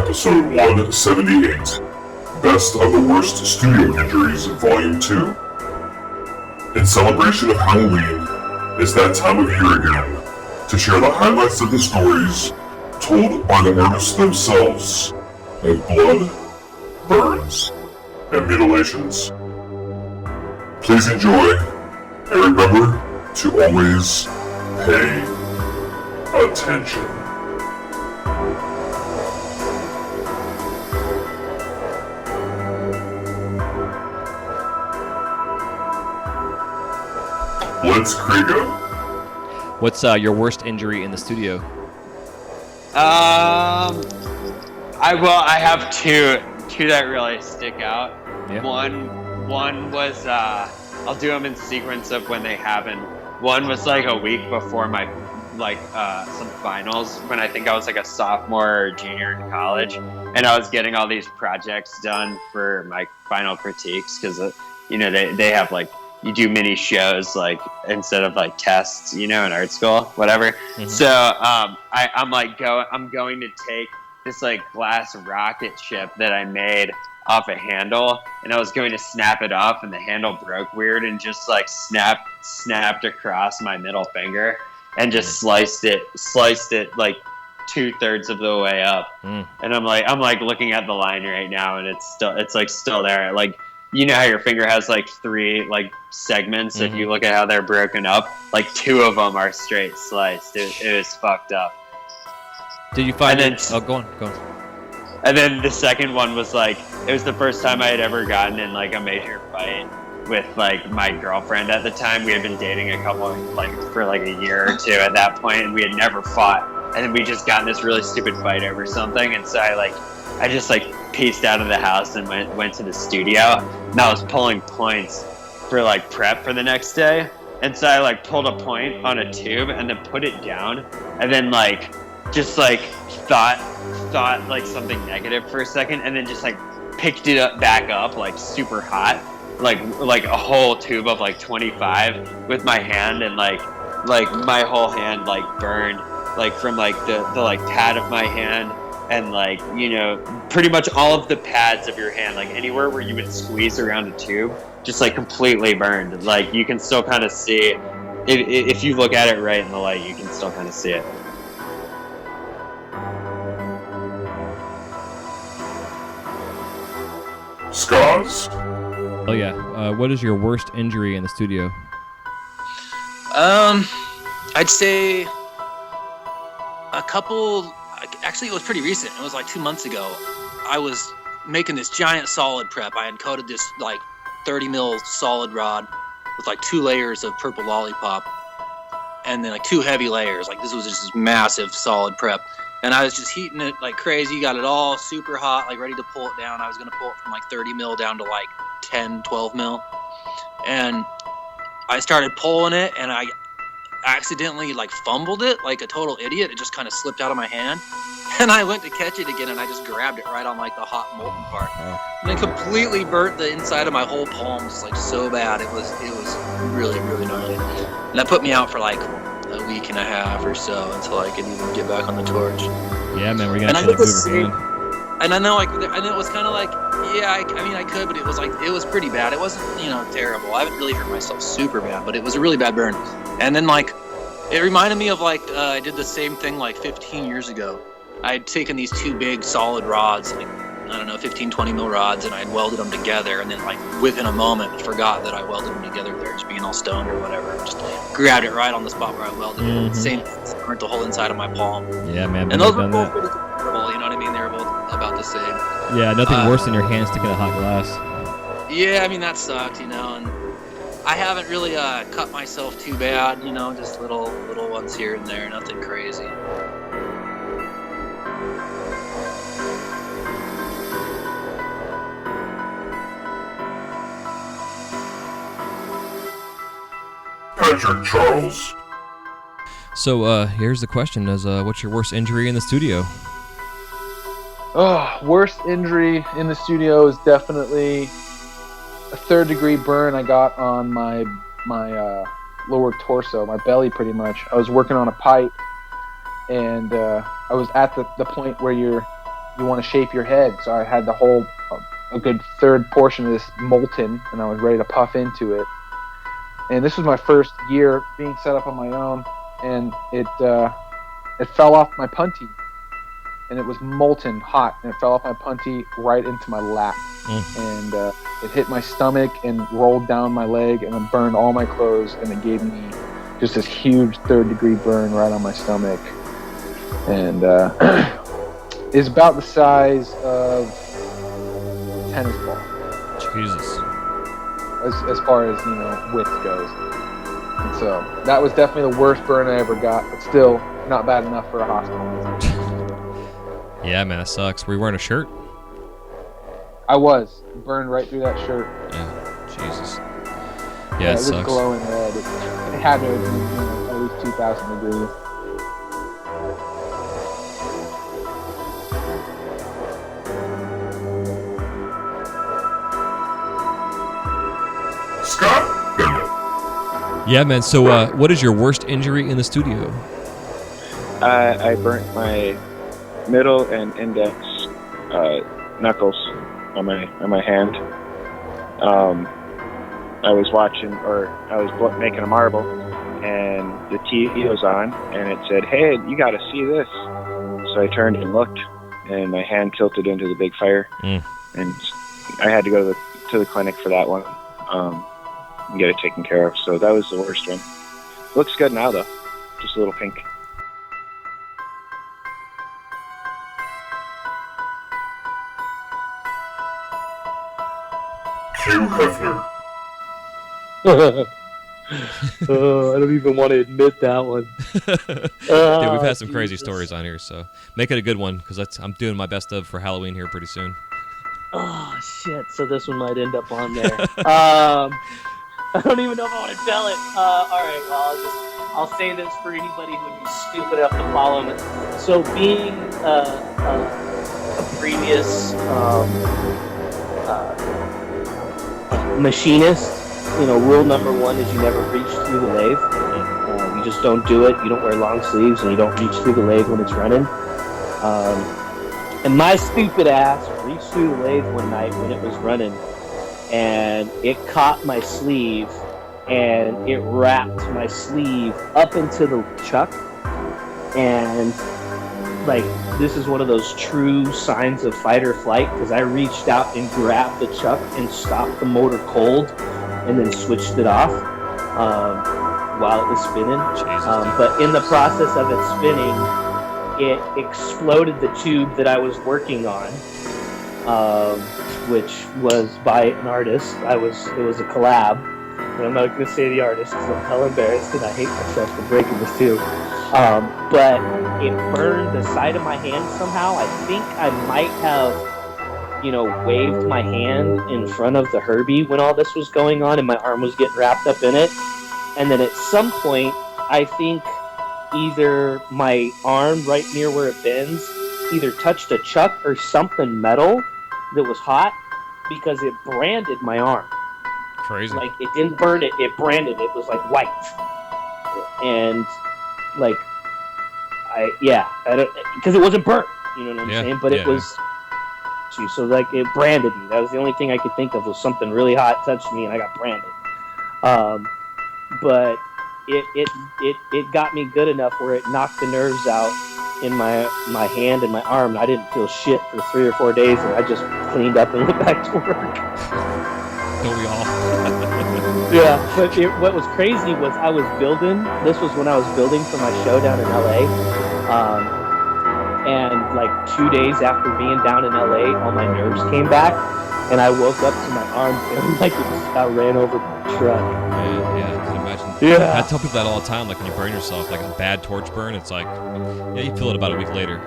episode 178, Best of the Worst Studio Injuries, Vol.II. In celebration of Halloween, it's that time of year again to share the highlights of the stories told by the artists themselves of blood, burns, and mutilations. Please enjoy, and remember to always pay attention. Let's Kriga. What's your worst injury in the studio? I have two that really stick out. Yeah. One was I'll do them in sequence of when they happen. One was like a week before my some finals, when I think I was like a sophomore or junior in college, and I was getting all these projects done for my final critiques because they have like, you do mini shows like instead of like tests, in art school, whatever. Mm-hmm. So I'm going to take this like glass rocket ship that I made off a handle, and I was going to snap it off, and the handle broke weird and just like snapped across my middle finger and just sliced it like 2/3 of the way up. And I'm like looking at the line right now, and it's still there. Like, you know how your finger has like 3 like segments. Mm-hmm. If you look at how they're broken up, like 2 of them are straight sliced. It was fucked up. Did you find it? Oh, go on. And then the second one was like, it was the first time I had ever gotten in like a major fight with like my girlfriend at the time. We had been dating a couple like for like a year or 2 at that point, and we had never fought. And then we just got in this really stupid fight over something, and so I just pieced out of the house and went to the studio, and I was pulling points for like prep for the next day. And so I pulled a point on a tube and then put it down, and then thought like something negative for a second, and then just picked it up back up like super hot, like a whole tube of 25 with my hand, and like my whole hand burned from the pad of my hand, and pretty much all of the pads of your hand, anywhere where you would squeeze around a tube, just completely burned. You can still kind of see it. If you look at it right in the light, you can still kind of see it. Scars? Oh yeah. What is your worst injury in the studio? I'd say a couple. Actually, it was pretty recent. It was 2 months ago. I was making this giant solid prep. I had coated this 30 mil solid rod with 2 layers of purple lollipop, and then 2 heavy layers. This was just this massive solid prep. And I was just heating it like crazy, got it all super hot, ready to pull it down. I was going to pull it from 30 mil down to 10, 12 mil. And I started pulling it, and I accidentally fumbled it like a total idiot. It just kind of slipped out of my hand. And I went to catch it again, and I just grabbed it right on the hot molten part. And it completely burnt the inside of my whole palms so bad. It was really, really gnarly. And that put me out for a week and a half or so until I could even get back on the torch. Yeah, man, we're gonna move again. And I know, and it was kind of I could, but it was pretty bad. It wasn't, terrible. I haven't really hurt myself super bad, but it was a really bad burn. And then it reminded me of I did the same thing 15 years ago. I had taken these 2 big solid rods, 15, 20 mil rods, and I had welded them together, and then within a moment forgot that I welded them together there, just being all stoned or whatever. Just grabbed it right on the spot where I welded it. Same, burnt the whole inside of my palm. Yeah, man. And those were both pretty comparable, you know what I mean? They were both about the same. Yeah, nothing worse than your hand sticking in hot glass. Yeah, I mean, that sucked, and I haven't really cut myself too bad, just little ones here and there, nothing crazy. Patrick Charles. So here's the question: what's your worst injury in the studio? Worst injury in the studio is definitely a 3rd-degree burn I got on my lower torso, my belly, pretty much. I was working on a pipe, and I was at the point where you want to shape your head. So I had the whole, a good third portion of this molten, and I was ready to puff into it. And this was my first year being set up on my own, and it fell off my puntee, and it was molten hot, and it fell off my puntee right into my lap, and it hit my stomach and rolled down my leg, and it burned all my clothes, and it gave me just this huge 3rd-degree burn right on my stomach, and is about the size of a tennis ball. Jesus. As far as, you know, width goes. And so that was definitely the worst burn I ever got, but still not bad enough for a hospital visit. Yeah, man, that sucks. Were you wearing a shirt? I was burned right through that shirt. Yeah, Jesus. Yeah, Yeah, it it was sucks. glowing red. It had to have been, you know, at least 2,000 degrees. Scott Bennett. Yeah, man. So, what is your worst injury in the studio? I burnt my middle and index knuckles on my hand. I was watching, or I was making a marble, and the TV was on, and it said, "Hey, you got to see this." So I turned and looked, and my hand tilted into the big fire, and I had to go to the clinic for that one, and get it taken care of. So that was the worst one. Looks good now though, just a little pink. Hugh Hefner. Oh, I don't even want to admit that one. Dude, we've had some crazy Jesus. stories on here, so make it a good one, because I'm doing my best of for Halloween here pretty soon. Oh shit! So this one might end up on there. I don't even know if I want to tell it. All right, well, I'll say this for anybody who would be stupid enough to follow me. So being a previous machinist, you know, rule number one is you never reach through the lathe. You just don't do it. You don't wear long sleeves, and you don't reach through the lathe when it's running. And my stupid ass reached through the lathe one night when it was running, and it caught my sleeve, and it wrapped my sleeve up into the chuck. And like, this is one of those true signs of fight or flight, because I reached out and grabbed the chuck and stopped the motor cold, and then switched it off while it was spinning. But in the process of it spinning, it exploded the tube that I was working on, which was by an artist. It was a collab, and I'm not going to say the artist because I'm hell embarrassed and I hate myself for breaking this too. But it burned the side of my hand somehow. I think I might have, you know, waved my hand in front of the Herbie when all this was going on, and my arm was getting wrapped up in it. And then at some point, I think either my arm right near where it bends either touched a chuck or something metal that was hot, because it branded my arm. Crazy. Like, it didn't burn it, it branded it. It was like white. And like, I don't, because it wasn't burnt, you know what I'm saying? But it was, so like, it branded me. That was the only thing I could think of, was something really hot touched me and I got branded. But it got me good enough where it knocked the nerves out in my hand and my arm, and I didn't feel shit for 3 or 4 days, and I just cleaned up and went back to work. Don't we all? Yeah, but what was crazy was I was building. This was when I was building for my show down in LA. And like 2 days after being down in LA, all my nerves came back, and I woke up to my arm feeling like it just got ran over by a truck. Yeah, I can imagine. Yeah. I tell people that all the time, like when you burn yourself, like a bad torch burn, it's like, yeah, you feel it about a week later.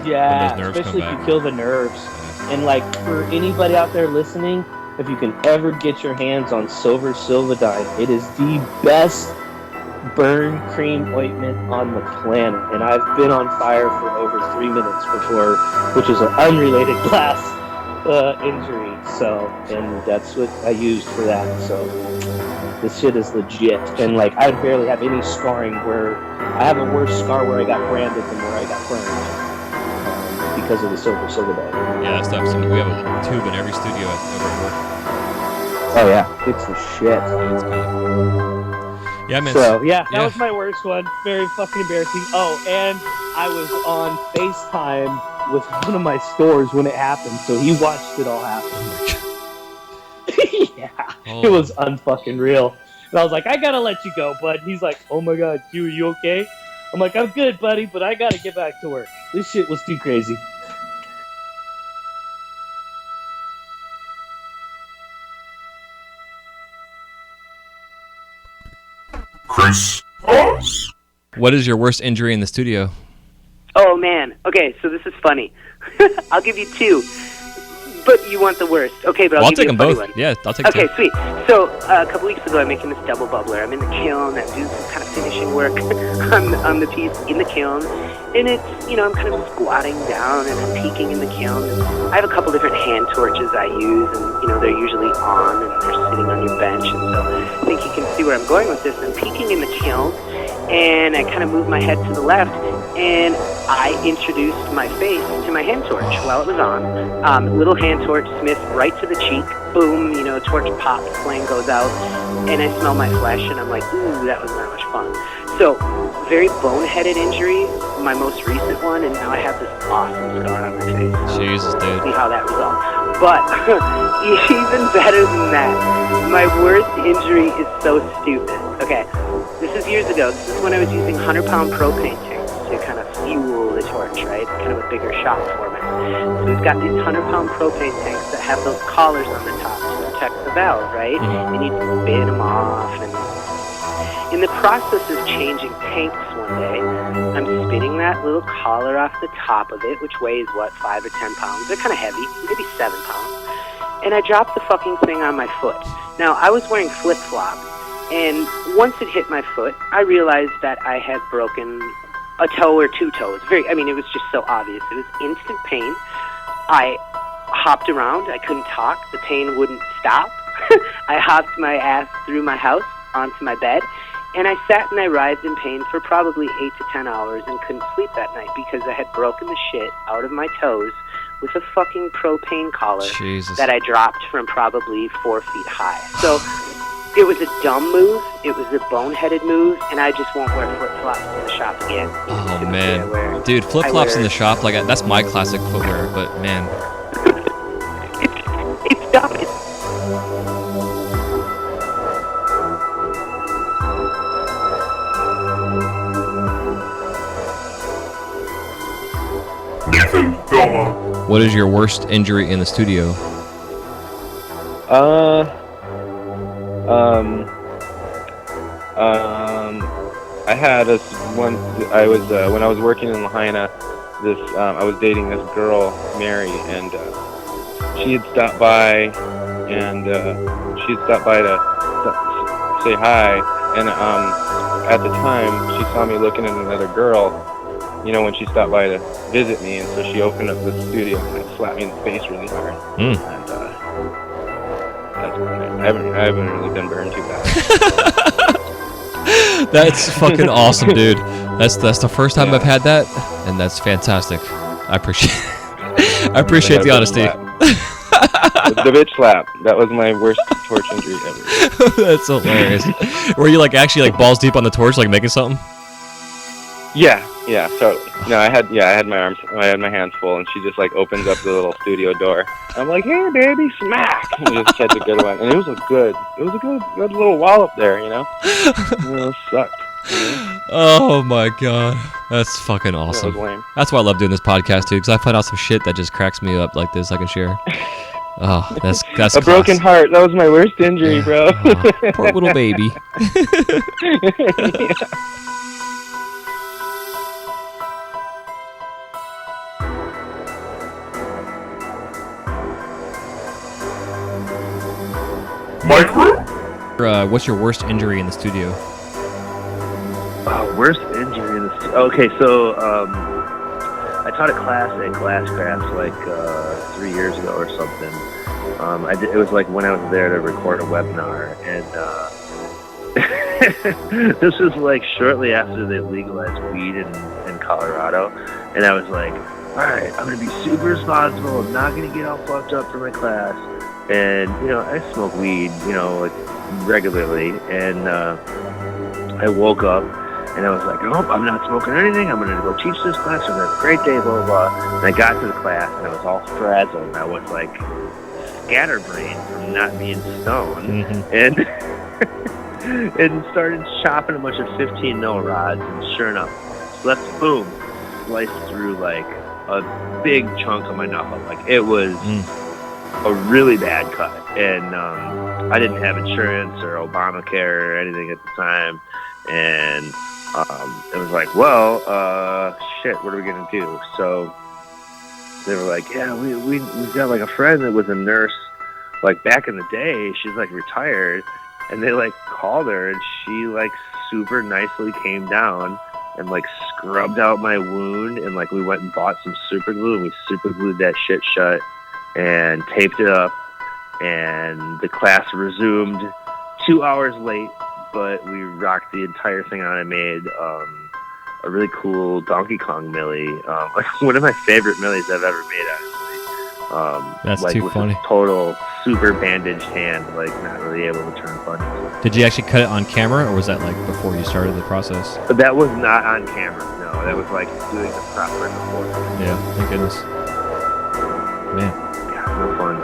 Yeah, when those nerves especially come if back. you kill the nerves. Yeah. And like, for anybody out there listening, if you can ever get your hands on Silver Silvadine, it is the best burn cream ointment on the planet. And I've been on fire for over 3 minutes before, which is an unrelated glass injury. So, and that's what I used for that. So this shit is legit. And like, I barely have any scarring, where I have a worse scar where I got branded than where I got burned. because of the silver bag. Yeah, that stuff's. We have a tube in every studio over at work. Oh yeah, it's the shit. That's good. Yeah, man. So yeah, that was my worst one. Very fucking embarrassing. Oh, and I was on FaceTime with one of my stores when it happened, so he watched it all happen. Yeah, it was unfucking real. And I was like, I gotta let you go, bud. He's like, oh my god, Q, are you okay? I'm like, I'm good, buddy, but I gotta get back to work. This shit was too crazy. Chris Oz. What is your worst injury in the studio? Oh man. Okay, so this is funny. I'll give you two. But you want the worst. Okay, but I'll give take you them a funny both. one. Yeah, I'll take two. Okay, sweet. So a couple weeks ago, I'm making this double bubbler. I'm in the kiln. I'm doing some kind of finishing work on the piece in the kiln. And it's, I'm kind of squatting down and I'm peeking in the kiln. And I have a couple different hand torches I use, and, they're usually on and they're sitting on your bench. And so I think you can see where I'm going with this. I'm peeking in the kiln, and I kind of move my head to the left, and I introduced my face to my hand torch while it was on. Little hand torch, Smith, right to the cheek. Boom, torch pops, flame goes out, and I smell my flesh, and I'm like, ooh, that was not much fun. So, very boneheaded injury, my most recent one, and now I have this awesome scar on my face. Jesus, dude. See how that resolved. But, even better than that, my worst injury is so stupid. Okay, this is years ago. This is when I was using 100-pound propane tanks to kind of fuel the torch, right? Kind of a bigger shop format. So we've got these 100-pound propane tanks that have those collars on the top to protect the valve, right? And you spin them off. And in the process of changing tanks one day, I'm spinning that little collar off the top of it, which weighs, 5 or 10 pounds? They're kind of heavy, maybe 7 pounds. And I dropped the fucking thing on my foot. Now, I was wearing flip-flops, and once it hit my foot, I realized that I had broken a toe or two toes. It was just so obvious. It was instant pain. I hopped around. I couldn't talk. The pain wouldn't stop. I hopped my ass through my house onto my bed, and I sat and I writhed in pain for probably 8 to 10 hours and couldn't sleep that night because I had broken the shit out of my toes with a fucking propane collar that I dropped from probably 4 feet high. So it was a dumb move, it was a boneheaded move, and I just won't wear flip-flops in the shop again. Oh, man. Dude, flip-flops in the shop, that's my classic footwear, but man. It's dumb. Nathan Belma. What is your worst injury in the studio? I had this one. I was when I was working in Lahaina. I was dating this girl, Mary, and she had stopped by, and to say hi. And at the time, she saw me looking at another girl. When she stopped by to visit me, and so she opened up the studio and slapped me in the face really hard. And that's I haven't really been burned too bad. That's fucking awesome, dude. That's the first time I've had that, and that's fantastic. I appreciate the honesty. The bitch slap. That was my worst torch injury ever. That's hilarious. Were you actually balls deep on the torch, making something? Yeah, totally. No, I had my hands full, and she just opens up the little studio door. I'm like, hey baby, smack! And just catch a good one, and it was a good little wallop there, It sucked. Oh my god, that's fucking awesome. That was lame. That's why I love doing this podcast too, because I find out some shit that just cracks me up like this I can share. Oh, that's a broken heart. That was my worst injury, bro. Oh, poor little baby. Yeah. Micro. What's your worst injury in the studio? Worst injury in the studio. Okay, so I taught a class at Glasscraft 3 years ago or something. It was when I was there to record a webinar, and this was shortly after they legalized weed in Colorado, and I was all right, I'm gonna be super responsible. I'm not gonna get all fucked up for my class. And I smoke weed, like regularly. And I woke up and I was like, nope, I'm not smoking anything. I'm gonna go teach this class. I'm gonna have a great day, blah blah blah. And I got to the class and I was all frazzled. I was like scatterbrained from not being stoned, and and started chopping a bunch of 15 mil rods. And sure enough, boom, sliced through like a big chunk of my knuckle. Like it was a really bad cut. And I didn't have insurance or Obamacare or anything at the time. And it was like, well, shit, what are we gonna do? So they were like, yeah, we've got like a friend that was a nurse, like back in the day. She's like retired, and they like called her, and she like super nicely came down and like scrubbed out my wound, and like we went and bought some super glue, and we super glued that shit shut and taped it up, and the class resumed 2 hours late, but we rocked the entire thing out. I made a really cool Donkey Kong millie, like one of my favorite millies I've ever made, actually. That's like too with funny. A total super bandaged hand, like not really able to turn funny. Did you actually cut it on camera, or was that like before you started the process? But that was not on camera. No, that was like doing the prep right before. Yeah, thank goodness. Man. Yeah, no fun.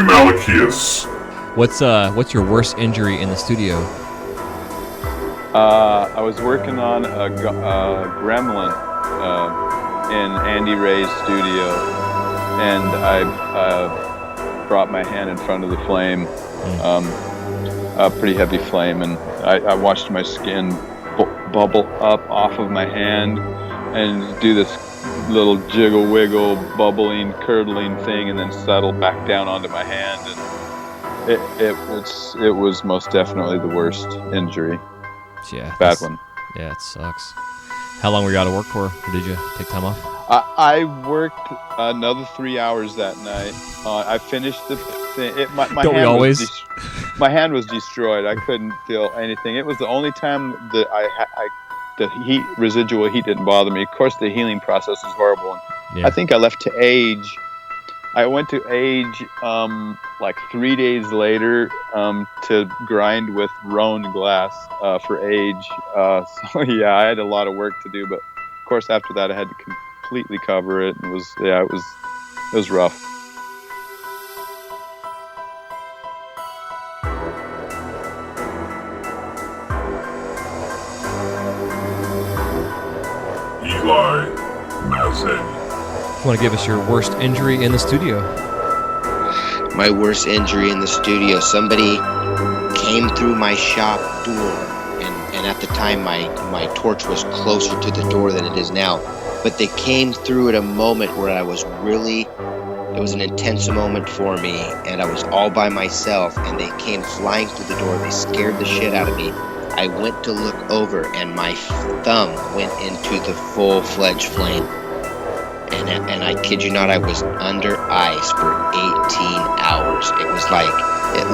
Malachias. What's your worst injury in the studio? I was working on a gremlin in Andy Ray's studio, and I brought my hand in front of the flame, a pretty heavy flame, and I watched my skin bubble up off of my hand and do this little jiggle wiggle bubbling curdling thing, and then settle back down onto my hand, and it was most definitely the worst injury. Yeah, bad one. Yeah, it sucks. How long were you out of work for? Or did you take time off? I worked another 3 hours that night. I finished the thing. Don't we always? My hand was destroyed. I couldn't feel anything. It was the only time that the residual heat didn't bother me. Of course, the healing process is horrible. Yeah. I think I left to Age. I went to Age like 3 days later to grind with Roan glass for Age. So yeah, I had a lot of work to do. But of course, after that, I had to completely cover it. And it was rough. Eli Mazen. Want to give us your worst injury in the studio? My worst injury in the studio. Somebody came through my shop door, and at the time my torch was closer to the door than it is now. But they came through at a moment where it was an intense moment for me, and I was all by myself, and they came flying through the door. They scared the shit out of me. I went to look over, and my thumb went into the full-fledged flame. And I kid you not, I was under ice for 18 hours. It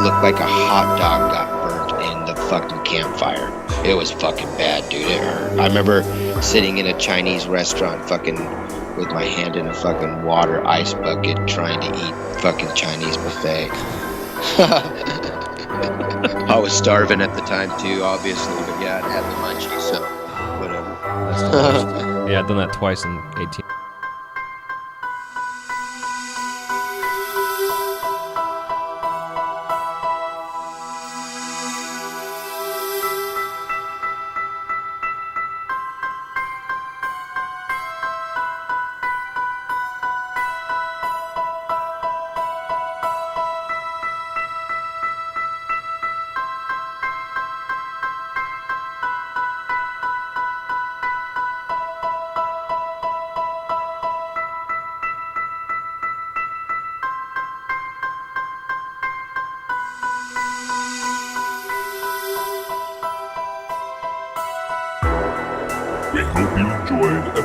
looked like a hot dog got burnt in the fucking campfire. It was fucking bad, dude. It hurt. I remember sitting in a Chinese restaurant fucking with my hand in a fucking water ice bucket trying to eat fucking Chinese buffet. I was starving at the time too, obviously, but yeah, I had the munchies, so whatever. That's the worst. Yeah, I've done that twice in 18.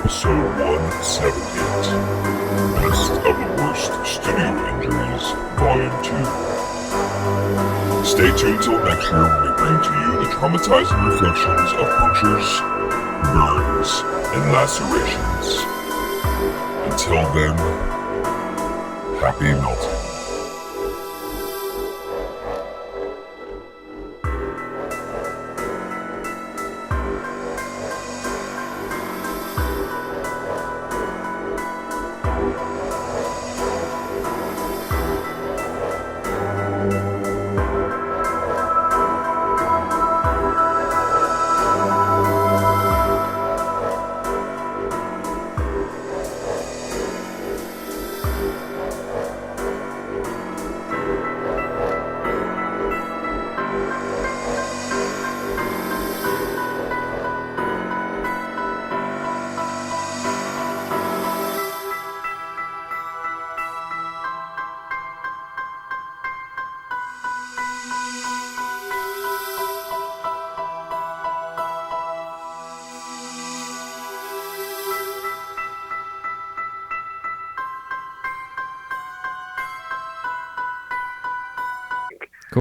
episode 178, Best of the Worst Studio Injuries, Volume 2. Stay tuned till next year when we bring to you the traumatizing reflections of punctures, burns, and lacerations. Until then, happy melting.